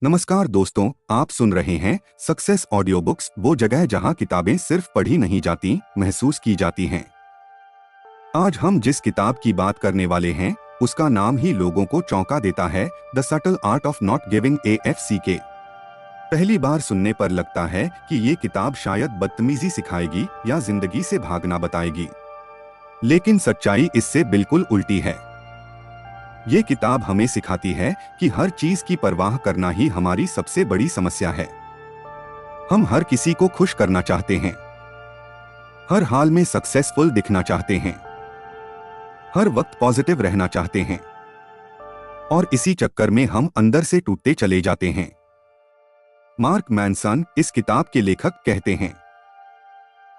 नमस्कार दोस्तों, आप सुन रहे हैं सक्सेस ऑडियो बुक्स, वो जगह जहां किताबें सिर्फ पढ़ी नहीं जाती, महसूस की जाती हैं। आज हम जिस किताब की बात करने वाले हैं, उसका नाम ही लोगों को चौंका देता है, the subtle art of not giving AFCK। पहली बार सुनने पर लगता है कि ये किताब शायद बदतमीजी सिखाएगी या जिंदगी से भागना बताएगी, लेकिन सच्चाई इससे बिल्कुल उल्टी है। ये किताब हमें सिखाती है कि हर चीज की परवाह करना ही हमारी सबसे बड़ी समस्या है। हम हर किसी को खुश करना चाहते हैं, हर हाल में सक्सेसफुल दिखना चाहते हैं, हर वक्त पॉजिटिव रहना चाहते हैं, और इसी चक्कर में हम अंदर से टूटते चले जाते हैं। मार्क मैनसन, इस किताब के लेखक, कहते हैं,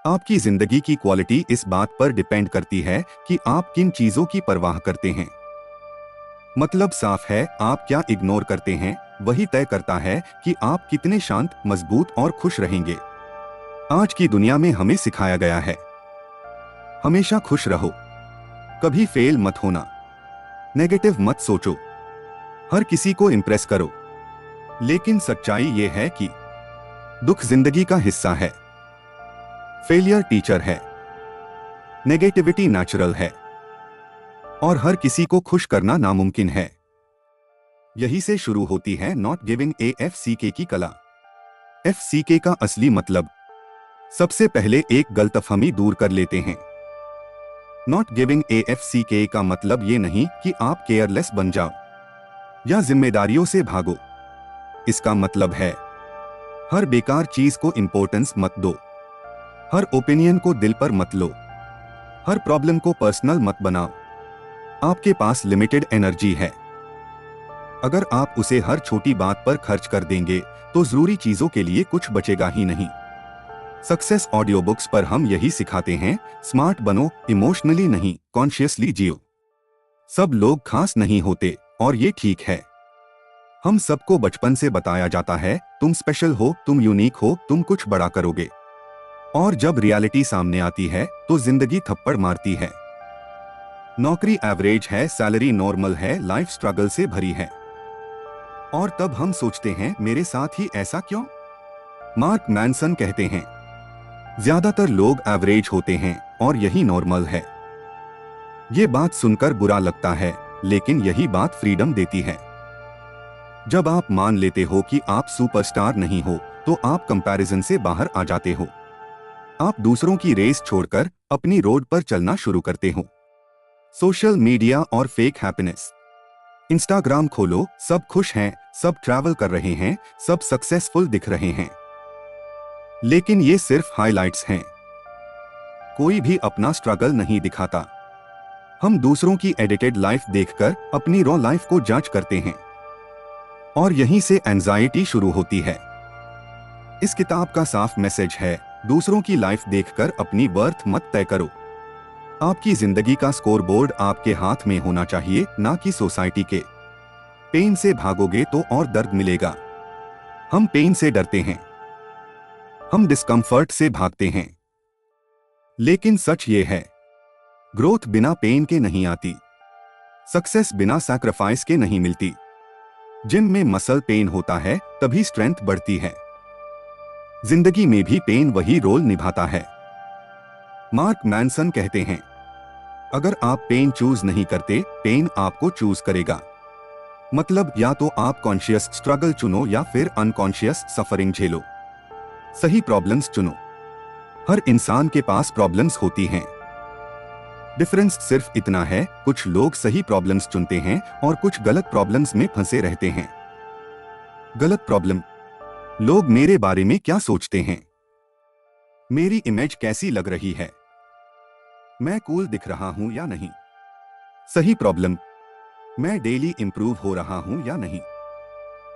आपकी जिंदगी की क्वालिटी इस बात पर डिपेंड करती है कि आप किन चीजों की परवाह करते हैं। मतलब साफ है, आप क्या इग्नोर करते हैं वही तय करता है कि आप कितने शांत, मजबूत और खुश रहेंगे। आज की दुनिया में हमें सिखाया गया है, हमेशा खुश रहो, कभी फेल मत होना, नेगेटिव मत सोचो, हर किसी को इम्प्रेस करो। लेकिन सच्चाई ये है कि दुख जिंदगी का हिस्सा है, फेलियर टीचर है, नेगेटिविटी नेचुरल है, और हर किसी को खुश करना नामुमकिन है। यही से शुरू होती है नॉट गिविंग AFCK की कला। FCK का असली मतलब, सबसे पहले एक गलतफहमी दूर कर लेते हैं। नॉट गिविंग AFCK का मतलब ये नहीं कि आप केयरलेस बन जाओ या जिम्मेदारियों से भागो। इसका मतलब है, हर बेकार चीज को इंपॉर्टेंस मत दो, हर ओपिनियन को दिल पर मत लो, हर प्रॉब्लम को पर्सनल मत बनाओ। आपके पास लिमिटेड एनर्जी है, अगर आप उसे हर छोटी बात पर खर्च कर देंगे तो जरूरी चीजों के लिए कुछ बचेगा ही नहीं। सक्सेस ऑडियो बुक्स पर हम यही सिखाते हैं, स्मार्ट बनो, इमोशनली नहीं, कॉन्शियसली जियो। सब लोग खास नहीं होते और ये ठीक है। हम सबको बचपन से बताया जाता है, तुम स्पेशल हो, तुम यूनिक हो, तुम कुछ बड़ा करोगे। और जब रियलिटी सामने आती है तो जिंदगी थप्पड़ मारती है। नौकरी एवरेज है, सैलरी नॉर्मल है, लाइफ स्ट्रगल से भरी है। और तब हम सोचते हैं, मेरे साथ ही ऐसा क्यों? मार्क मैनसन कहते हैं, ज्यादातर लोग एवरेज होते हैं और यही नॉर्मल है। ये बात सुनकर बुरा लगता है, लेकिन यही बात फ्रीडम देती है। जब आप मान लेते हो कि आप सुपरस्टार नहीं हो, तो आप कंपैरिजन से बाहर आ जाते हो। आप दूसरों की रेस छोड़कर अपनी रोड पर चलना शुरू करते हो। सोशल मीडिया और फेक हैप्पीनेस। इंस्टाग्राम खोलो, सब खुश हैं, सब ट्रैवल कर रहे हैं, सब सक्सेसफुल दिख रहे हैं। लेकिन ये सिर्फ हाइलाइट्स हैं, कोई भी अपना स्ट्रगल नहीं दिखाता। हम दूसरों की एडिटेड लाइफ देखकर अपनी रॉ लाइफ को जज करते हैं, और यहीं से एंजाइटी शुरू होती है। इस किताब का साफ मैसेज है, दूसरों की लाइफ देखकर अपनी वर्थ मत तय करो। आपकी जिंदगी का स्कोरबोर्ड आपके हाथ में होना चाहिए, ना कि सोसाइटी के। पेन से भागोगे तो और दर्द मिलेगा। हम पेन से डरते हैं, हम डिस्कंफर्ट से भागते हैं। लेकिन सच ये है, ग्रोथ बिना पेन के नहीं आती, सक्सेस बिना सैक्रिफाइस के नहीं मिलती। जिम में मसल पेन होता है, तभी स्ट्रेंथ बढ़ती है। जिंदगी में भी पेन वही रोल निभाता है। मार्क मैनसन कहते हैं, अगर आप पेन चूज नहीं करते, पेन आपको चूज करेगा। मतलब या तो आप कॉन्शियस स्ट्रगल चुनो या फिर अनकॉन्शियस सफरिंग झेलो। सही प्रॉब्लम्स चुनो। हर इंसान के पास प्रॉब्लम्स होती हैं। डिफरेंस सिर्फ इतना है, कुछ लोग सही प्रॉब्लम्स चुनते हैं और कुछ गलत प्रॉब्लम्स में फंसे रहते हैं। गलत प्रॉब्लम, लोग मेरे बारे में क्या सोचते हैं, मेरी इमेज कैसी लग रही है, मैं कूल दिख रहा हूं या नहीं। सही प्रॉब्लम, मैं डेली इंप्रूव हो रहा हूं या नहीं,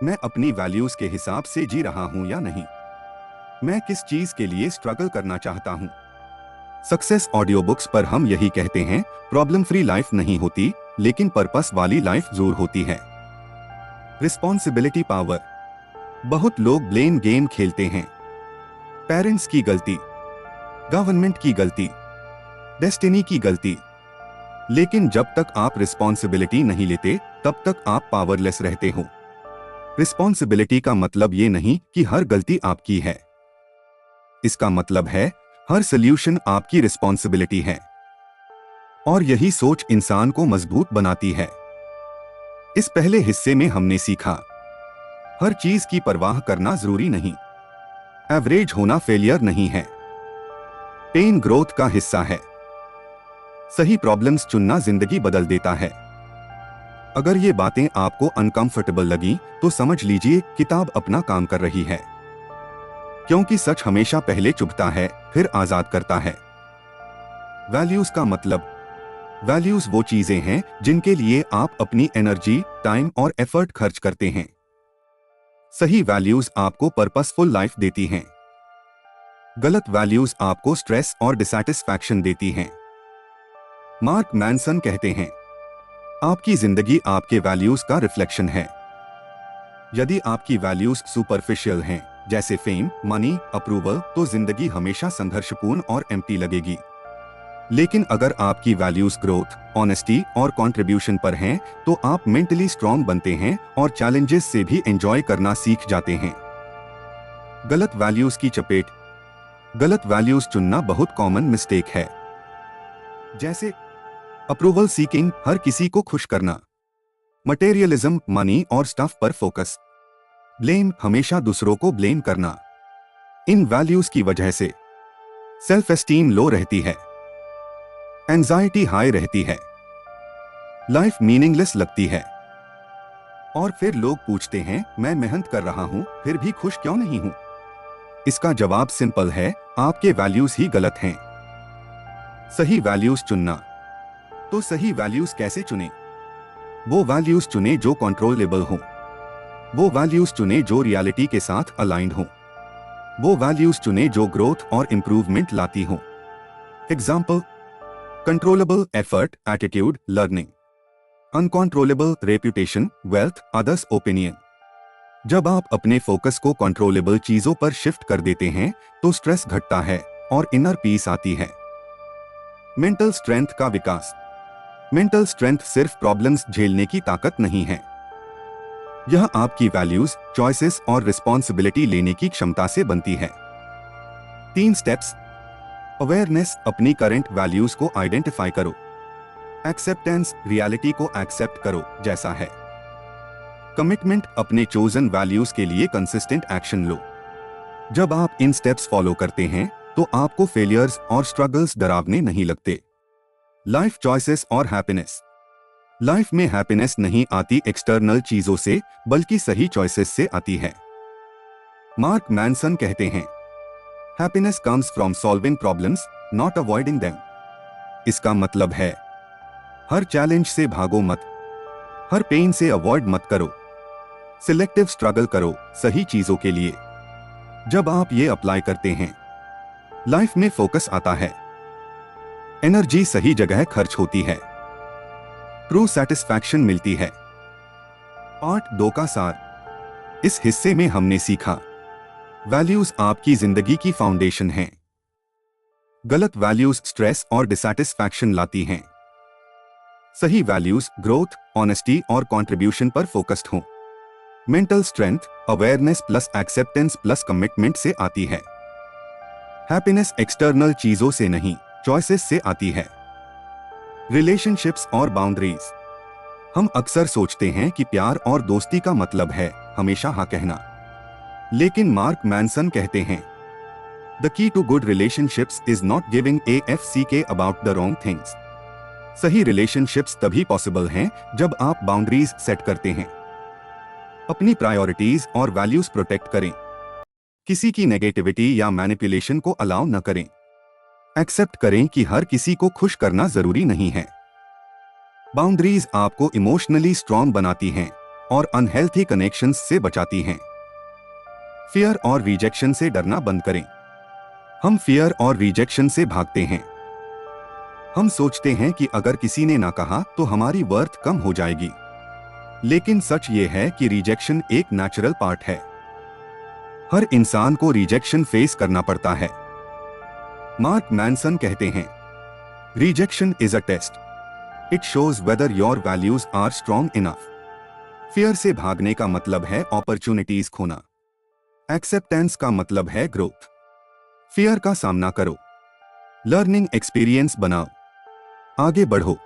मैं अपनी वैल्यूज के हिसाब से जी रहा हूं या नहीं, मैं किस चीज के लिए स्ट्रगल करना चाहता हूं। सक्सेस ऑडियो बुक्स पर हम यही कहते हैं, प्रॉब्लम फ्री लाइफ नहीं होती, लेकिन पर्पस वाली लाइफ जरूर होती है। Responsibility power. बहुत लोग ब्लेम गेम खेलते हैं, पेरेंट्स की गलती, गवर्नमेंट की गलती, डेस्टिनी की गलती। लेकिन जब तक आप रिस्पॉन्सिबिलिटी नहीं लेते, तब तक आप पावरलेस रहते हो। रिस्पॉन्सिबिलिटी का मतलब ये नहीं कि हर गलती आपकी है। इसका मतलब है हर सल्यूशन आपकी रिस्पॉन्सिबिलिटी है। और यही सोच इंसान को मजबूत बनाती है। इस पहले हिस्से में हमने सीखा, हर चीज की परवाह करना जरूरी नहीं। एवरेज होना फेलियर नहीं है। पेन ग्रोथ का हिस्सा है। सही प्रॉब्लम्स चुनना जिंदगी बदल देता है। अगर ये बातें आपको अनकंफर्टेबल लगी तो समझ लीजिए किताब अपना काम कर रही है, क्योंकि सच हमेशा पहले चुभता है फिर आजाद करता है। वैल्यूज का मतलब, वैल्यूज वो चीजें हैं जिनके लिए आप अपनी एनर्जी, टाइम और एफर्ट खर्च करते हैं। सही वैल्यूज आपको पर्पसफुल लाइफ देती हैं। गलत वैल्यूज आपको स्ट्रेस और डिसैटिस्फैक्शन देती हैं। मार्क मैनसन कहते हैं, आपकी जिंदगी आपके वैल्यूज का रिफ्लेक्शन है। यदि आपकी वैल्यूज सुपरफिशियल हैं, जैसे फेम, मनी, अप्रूवल, तो जिंदगी हमेशा संघर्षपूर्ण और एम्प्टी लगेगी। लेकिन अगर आपकी वैल्यूज ग्रोथ, ऑनेस्टी और कंट्रीब्यूशन पर हैं, तो आप मेंटली स्ट्रांग बनते हैं और चैलेंजेस से भी एंजॉय करना सीख जाते हैं। गलत वैल्यूज की चपेट, गलत वैल्यूज चुनना बहुत कॉमन मिस्टेक है। जैसे अप्रूवल सीकिंग, हर किसी को खुश करना। मटेरियलिज्म, मनी और स्टफ पर फोकस। ब्लेम, हमेशा दूसरों को ब्लेम करना। इन वैल्यूज की वजह से सेल्फ एस्टीम लो रहती है, एंजाइटी हाई रहती है, लाइफ मीनिंगलेस लगती है। और फिर लोग पूछते हैं, मैं मेहनत कर रहा हूं फिर भी खुश क्यों नहीं हूं? इसका जवाब सिंपल है, आपके वैल्यूज ही गलत हैं। सही वैल्यूज चुनना। तो सही वैल्यूज कैसे चुनें? वो वैल्यूज चुनें जो कंट्रोलेबल हों। वो वैल्यूज चुनें जो रियलिटी के साथ अलाइंड हों। वो वैल्यूज चुनें जो ग्रोथ और इंप्रूवमेंट लाती हों। Example, controllable effort, attitude, learning. Uncontrollable reputation, wealth, others opinion. जब आप अपने फोकस को कंट्रोलेबल चीजों पर शिफ्ट कर देते हैं तो स्ट्रेस घटता है और इनर पीस आती है। मेंटल स्ट्रेंथ का विकास। मेंटल स्ट्रेंथ सिर्फ प्रॉब्लम्स झेलने की ताकत नहीं है, यह आपकी वैल्यूज, चॉइसेस और रिस्पॉन्सिबिलिटी लेने की क्षमता से बनती है। 3 स्टेप्स। अवेयरनेस, अपनी करंट वैल्यूज को आइडेंटिफाई करो। एक्सेप्टेंस, रियलिटी को एक्सेप्ट करो जैसा है। कमिटमेंट, अपने चोजन वैल्यूज के लिए कंसिस्टेंट एक्शन लो। जब आप इन स्टेप्स फॉलो करते हैं तो आपको फेलियर्स और स्ट्रगल्स डरावने नहीं लगते। लाइफ चॉइसेस और हैप्पीनेस। लाइफ में हैप्पीनेस नहीं आती एक्सटर्नल चीजों से, बल्कि सही चॉइसेस से आती है। मार्क मैनसन कहते हैं, happiness comes from solving problems, not avoiding them. इसका मतलब है, हर चैलेंज से भागो मत, हर पेन से अवॉइड मत करो, सिलेक्टिव स्ट्रगल करो सही चीजों के लिए। जब आप ये अप्लाई करते हैं, लाइफ में फोकस आता है, एनर्जी सही जगह खर्च होती है, ट्रू सेटिस्फैक्शन मिलती है। पार्ट 2 का सार। इस हिस्से में हमने सीखा, वैल्यूज आपकी जिंदगी की फाउंडेशन हैं। गलत वैल्यूज स्ट्रेस और डिसैटिस्फैक्शन लाती हैं। सही वैल्यूज ग्रोथ, ऑनेस्टी और कंट्रीब्यूशन पर फोकस्ड हों। Mental strength, awareness plus acceptance plus commitment से आती है। हैप्पीनेस एक्सटर्नल चीजों से नहीं, चॉइसेस से आती है। रिलेशनशिप्स और बाउंड्रीज। हम अक्सर सोचते हैं कि प्यार और दोस्ती का मतलब है हमेशा हाँ कहना, लेकिन मार्क मैनसन कहते हैं, the key to good relationships is not giving AFCK about the wrong things. सही रिलेशनशिप्स तभी पॉसिबल हैं जब आप बाउंड्रीज सेट करते हैं। अपनी प्रायोरिटीज और वैल्यूज प्रोटेक्ट करें। किसी की नेगेटिविटी या मैनिपुलेशन को अलाउ न करें। एक्सेप्ट करें कि हर किसी को खुश करना जरूरी नहीं है। बाउंड्रीज आपको इमोशनली स्ट्रांग बनाती हैं और अनहेल्थी कनेक्शंस से बचाती हैं। फियर और रिजेक्शन से डरना बंद करें। हम फियर और रिजेक्शन से भागते हैं। हम सोचते हैं कि अगर किसी ने ना कहा तो हमारी वर्थ कम हो जाएगी, लेकिन सच ये है कि रिजेक्शन एक नेचुरल पार्ट है। हर इंसान को रिजेक्शन फेस करना पड़ता है। मार्क मैनसन कहते हैं, rejection is a test, it shows whether your values are strong enough. Fear से भागने का मतलब है अपॉर्चुनिटीज खोना। एक्सेप्टेंस का मतलब है ग्रोथ। फियर का सामना करो, लर्निंग एक्सपीरियंस बनाओ, आगे बढ़ो।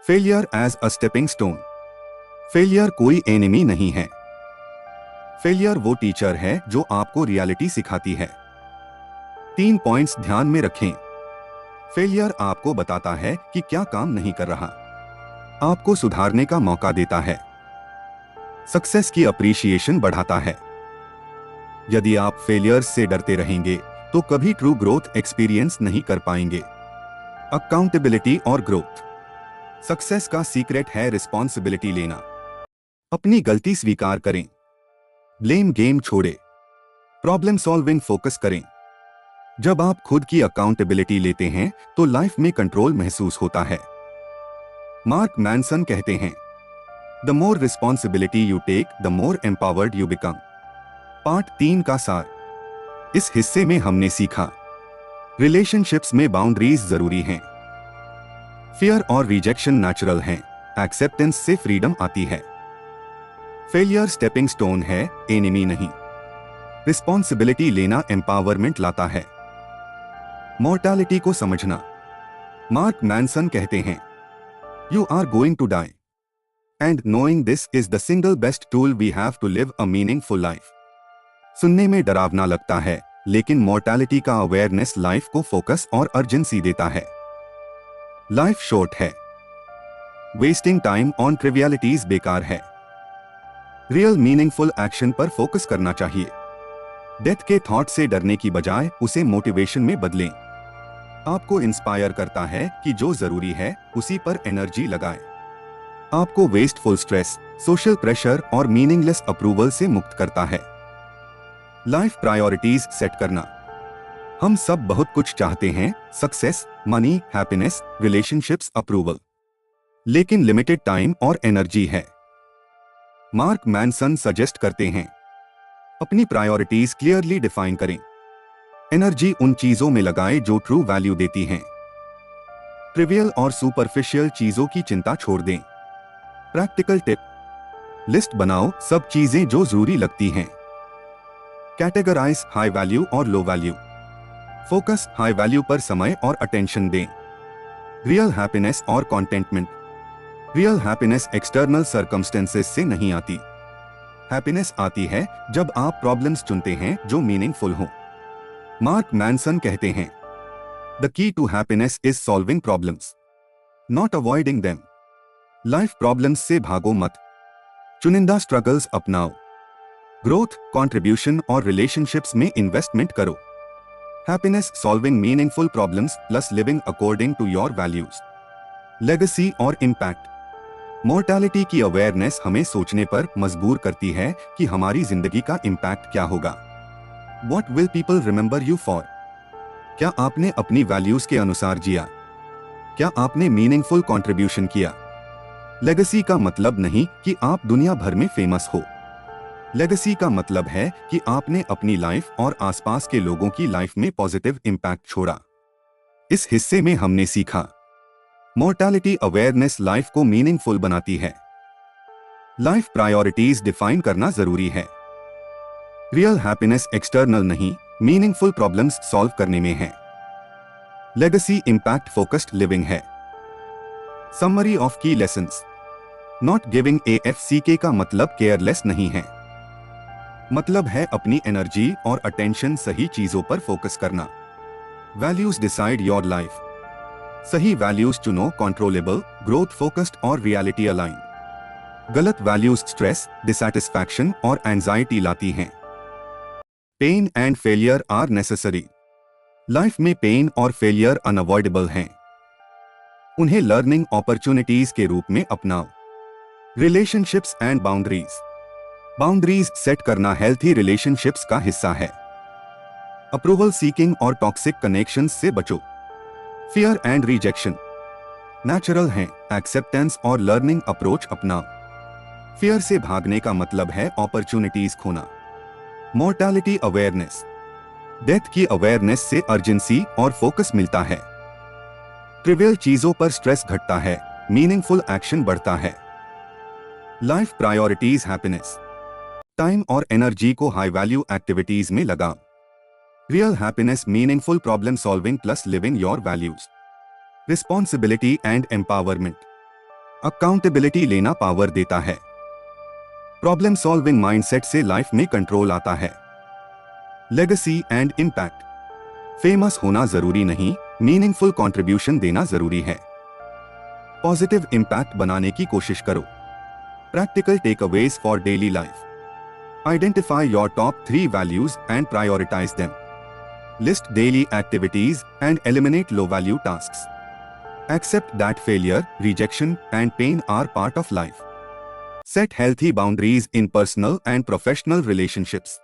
Failure as a stepping stone. Failure कोई एनिमी नहीं है। फेलियर वो टीचर है जो आपको रियलिटी सिखाती है। 3 पॉइंट्स ध्यान में रखें। फेलियर आपको बताता है कि क्या काम नहीं कर रहा, आपको सुधारने का मौका देता है। सक्सेस की अप्रिशिएशन बढ़ाता है। यदि आप फेलियर्स से डरते रहेंगे तो कभी ट्रू ग्रोथ एक्सपीरियंस नहीं कर पाएंगे। अकाउंटेबिलिटी और ग्रोथ। सक्सेस का सीक्रेट है रिस्पॉन्सिबिलिटी लेना। अपनी गलती स्वीकार करें, ब्लेम गेम छोड़े, प्रॉब्लम सॉल्विंग फोकस करें। जब आप खुद की अकाउंटेबिलिटी लेते हैं तो लाइफ में कंट्रोल महसूस होता है। मार्क मैनसन कहते हैं, the more responsibility you take the more empowered you become. Part 3 का सार। इस हिस्से में हमने सीखा, रिलेशनशिप्स में बाउंड्रीज जरूरी हैं। फियर और रिजेक्शन नेचुरल हैं, एक्सेप्टेंस से फ्रीडम आती है। फेलियर स्टेपिंग स्टोन है, एनिमी नहीं। रिस्पॉन्सिबिलिटी लेना एम्पावरमेंट लाता है। मॉर्टैलिटी को समझना। मार्क मैनसन कहते हैं, you are going to die and knowing this is the single best tool we have to live a meaningful life. सुनने में डरावना लगता है, लेकिन मॉर्टैलिटी का अवेयरनेस लाइफ को फोकस और अर्जेंसी देता है। लाइफ शॉर्ट है, वेस्टिंग टाइम ऑन ट्रिवियलिटीज बेकार है। रियल मीनिंगफुल एक्शन पर फोकस करना चाहिए। डेथ के थॉट से डरने की बजाय उसे मोटिवेशन में बदलें। आपको इंस्पायर करता है कि जो जरूरी है उसी पर एनर्जी लगाएं। आपको वेस्टफुल स्ट्रेस, सोशल प्रेशर और मीनिंगलेस अप्रूवल से मुक्त करता है। लाइफ प्रायोरिटीज सेट करना। हम सब बहुत कुछ चाहते हैं, success, money, happiness, relationships, approval, लेकिन लिमिटेड टाइम और एनर्जी है। मार्क मैनसन सजेस्ट करते हैं, अपनी प्रायोरिटीज क्लियरली डिफाइन करें। एनर्जी उन चीजों में लगाएं जो ट्रू वैल्यू देती हैं। ट्रिवियल और सुपरफिशियल चीजों की चिंता छोड़ दें। प्रैक्टिकल टिप, लिस्ट बनाओ सब चीजें जो जरूरी लगती हैं। कैटेगराइज हाई वैल्यू और low value. Focus high value पर समय और अटेंशन दें। रियल हैप्पीनेस और कॉन्टेंटमेंट। रियल हैप्पीनेस एक्सटर्नल सर्कमस्टेंसेस से नहीं आती। हैप्पीनेस आती है जब आप प्रॉब्लम्स चुनते हैं जो मीनिंगफुल हों। मार्क मैनसन कहते हैं, the key to happiness is solving problems, not avoiding them. Life problems से भागो मत, चुनिंदा स्ट्रगल्स अपनाओ। ग्रोथ, कंट्रीब्यूशन और रिलेशनशिप्स में इन्वेस्टमेंट करो। Happiness solving meaningful problems plus living according to your values. Legacy और इम्पैक्ट। मोर्टैलिटी की अवेयरनेस हमें सोचने पर मजबूर करती है कि हमारी जिंदगी का इम्पैक्ट क्या होगा। What will people remember you for? क्या आपने अपनी वैल्यूज के अनुसार जिया? क्या आपने मीनिंगफुल कंट्रीब्यूशन किया? लेगेसी का मतलब नहीं कि आप दुनिया भर में फेमस हो। लेगेसी का मतलब है कि आपने अपनी लाइफ और आसपास के लोगों की लाइफ में पॉजिटिव इम्पैक्ट छोड़ा। इस हिस्से में हमने सीखा, मोर्टैलिटी अवेयरनेस लाइफ को मीनिंगफुल बनाती है। लाइफ प्रायोरिटीज डिफाइन करना जरूरी है। रियल हैप्पीनेस एक्सटर्नल नहीं, मीनिंगफुल प्रॉब्लम्स सॉल्व करने में है। लेगेसी इम्पैक्ट फोकस्ड लिविंग है। समरी ऑफ की लेसन्स। नॉट गिविंग AFCK का मतलब केयरलेस नहीं है। मतलब है अपनी एनर्जी और अटेंशन सही चीजों पर फोकस करना। Values decide your life. सही वैल्यूज चुनो, कंट्रोलेबल, ग्रोथ फोकस्ड और रियलिटी अलाइन। गलत वैल्यूज स्ट्रेस, डिसैटिस्फैक्शन और एंजाइटी लाती हैं। Pain and failure are necessary. Life में पेन और फेलियर अनअवॉइडेबल हैं। उन्हें लर्निंग अपॉर्चुनिटीज के रूप में अपनाओ। Relationships and boundaries. Boundaries set करना हेल्थी रिलेशनशिप्स का हिस्सा है। अप्रूवल सीकिंग और टॉक्सिक कनेक्शंस से बचो। फियर एंड रिजेक्शन नेचुरल हैं, एक्सेप्टेंस और लर्निंग अप्रोच अपनाओ। फियर से भागने का मतलब है अपॉर्चुनिटीज खोना। Mortality awareness. डेथ की अवेयरनेस से अर्जेंसी और फोकस मिलता है। ट्रिवियल चीजों पर स्ट्रेस घटता है, मीनिंगफुल एक्शन बढ़ता है। लाइफ प्रायोरिटीज हैप्पीनेस, टाइम और एनर्जी को हाई वैल्यू एक्टिविटीज में लगाओ। Real happiness meaningful problem solving plus living your values. Responsibility and empowerment, accountability लेना पावर देता है। प्रॉब्लम सॉल्विंग माइंडसेट से लाइफ में कंट्रोल आता है। लेगेसी एंड इम्पैक्ट, फेमस होना जरूरी नहीं, मीनिंगफुल कंट्रीब्यूशन देना जरूरी है। पॉजिटिव इम्पैक्ट बनाने की कोशिश करो। Practical takeaways for daily life, identify your top 3 values and prioritize them. List daily activities and eliminate low value tasks. Accept that failure, rejection, and pain are part of life. Set healthy boundaries in personal and professional relationships.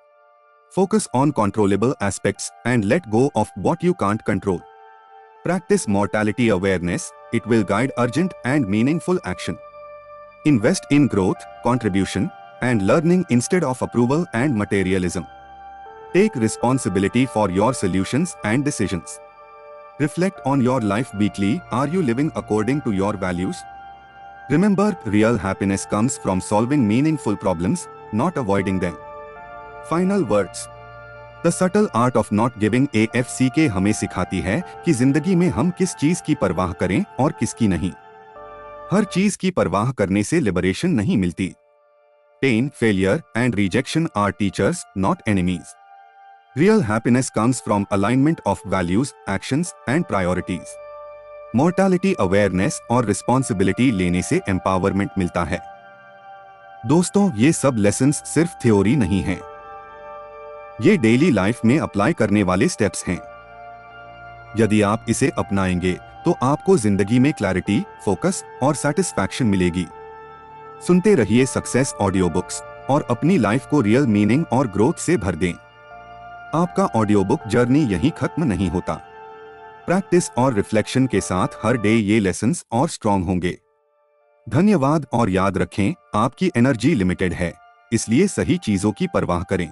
Focus on controllable aspects and let go of what you can't control. Practice mortality awareness, it will guide urgent and meaningful action. Invest in growth, contribution, and learning instead of approval and materialism. Take responsibility for your solutions and decisions. Reflect on your life weekly. Are you living according to your values? Remember, real happiness comes from solving meaningful problems, not avoiding them. Final words. The subtle art of not giving AFCK हमें सिखाती है कि जिंदगी में हम किस चीज की परवाह करें और किसकी नहीं। हर चीज की परवाह करने से लिबरेशन नहीं मिलती। Pain, failure, and rejection are teachers, not enemies. Real happiness comes from alignment of values, actions, and priorities. Mortality awareness और responsibility लेने से empowerment मिलता है। दोस्तों, ये सब lessons सिर्फ थ्योरी नहीं हैं। ये डेली लाइफ में अप्लाई करने वाले स्टेप्स हैं। यदि आप इसे अपनाएंगे तो आपको जिंदगी में क्लैरिटी, फोकस और सेटिस्फैक्शन मिलेगी। सुनते रहिए सक्सेस ऑडियो बुक्स और अपनी लाइफ को रियल मीनिंग और ग्रोथ से भर दें। आपका ऑडियो बुक जर्नी यहीं खत्म नहीं होता। प्रैक्टिस और रिफ्लेक्शन के साथ हर डे ये लेसन्स और स्ट्रॉन्ग होंगे। धन्यवाद और याद रखें, आपकी एनर्जी लिमिटेड है, इसलिए सही चीजों की परवाह करें।